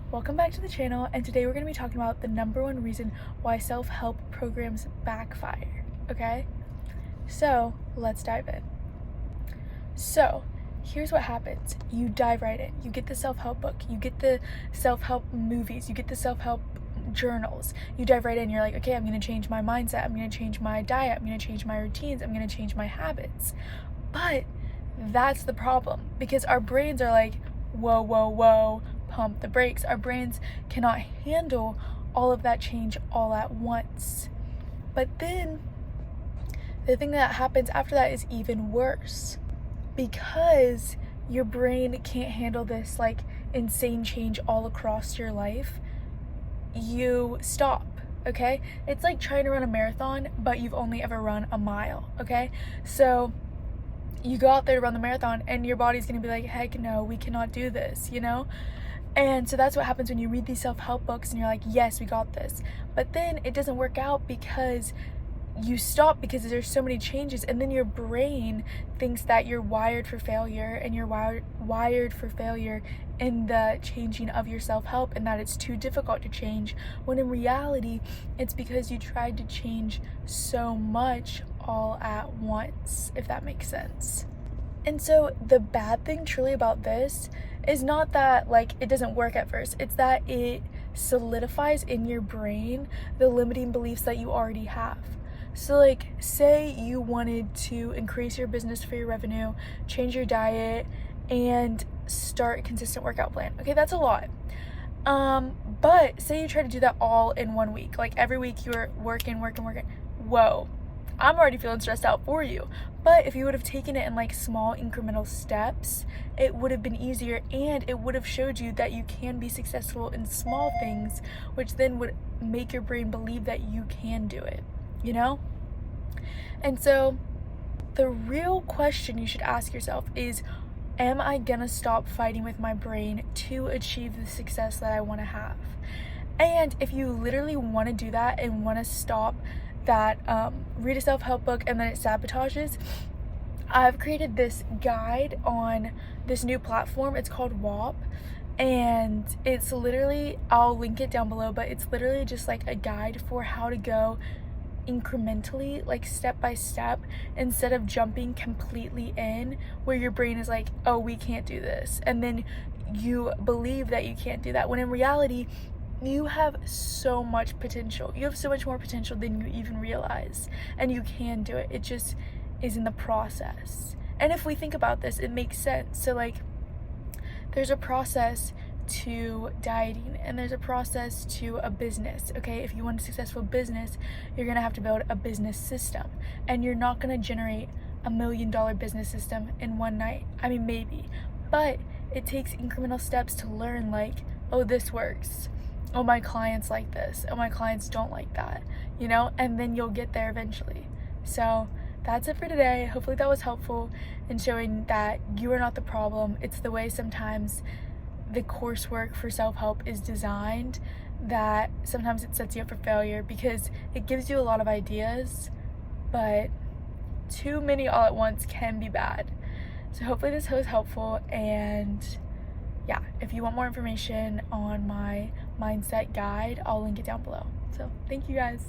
Welcome back to the channel, and today we're going to be talking about the number one reason why self-help programs backfire, okay? So let's dive in. So here's what happens. You dive right in. You get the self-help book, you get the self-help movies, you get the self-help journals. You dive right in. You're like, okay, I'm going to change my mindset, I'm going to change my diet, I'm going to change my routines, I'm going to change my habits. But that's the problem, because our brains are like, whoa, pump the brakes. Our brains cannot handle all of that change all at once. But then the thing that happens after that is even worse, because your brain can't handle this like insane change all across your life. You stop. Okay, it's like trying to run a marathon, but you've only ever run a mile. Okay, so you go out there to run the marathon and your body's gonna be like, heck no, we cannot do this, you know? And so that's what happens when you read these self-help books and you're like, yes, we got this. But then it doesn't work out because you stop, because there's so many changes, and then your brain thinks that you're wired for failure, and you're wired for failure in the changing of your self-help, and that it's too difficult to change, when in reality it's because you tried to change so much all at once, if that makes sense. And so the bad thing truly about this is not that like it doesn't work at first, it's that it solidifies in your brain the limiting beliefs that you already have. So like, say you wanted to increase your business for your revenue, change your diet, and start a consistent workout plan. Okay, that's a lot. But say you try to do that all in 1 week. Like every week you're working. Whoa, I'm already feeling stressed out for you. But if you would have taken it in like small incremental steps, it would have been easier, and it would have showed you that you can be successful in small things, which then would make your brain believe that you can do it, you know? And so the real question you should ask yourself is, am I gonna stop fighting with my brain to achieve the success that I want to have? And if you literally want to do that and want to stop that, read a self-help book and then it sabotages, I've created this guide on this new platform. It's called WAP, and it's literally, I'll link it down below, but it's literally just like a guide for how to go incrementally, like step by step, instead of jumping completely in where your brain is like, oh, we can't do this, and then you believe that you can't do that, when in reality you have so much potential. You have so much more potential than you even realize, and you can do it. It just is in the process. And if we think about this, it makes sense. So like, there's a process to dieting, and there's a process to a business. Okay, if you want a successful business, you're gonna have to build a business system, and you're not gonna generate $1 million business system in one night. I mean, maybe, but it takes incremental steps to learn, like, oh, this works, oh, my clients like this, oh, my clients don't like that, you know, and then you'll get there eventually. So that's it for today. Hopefully that was helpful in showing that you are not the problem. It's the way sometimes the coursework for self-help is designed that sometimes it sets you up for failure, because it gives you a lot of ideas, but too many all at once can be bad. So hopefully this was helpful, and yeah, if you want more information on my mindset guide, I'll link it down below. So thank you guys.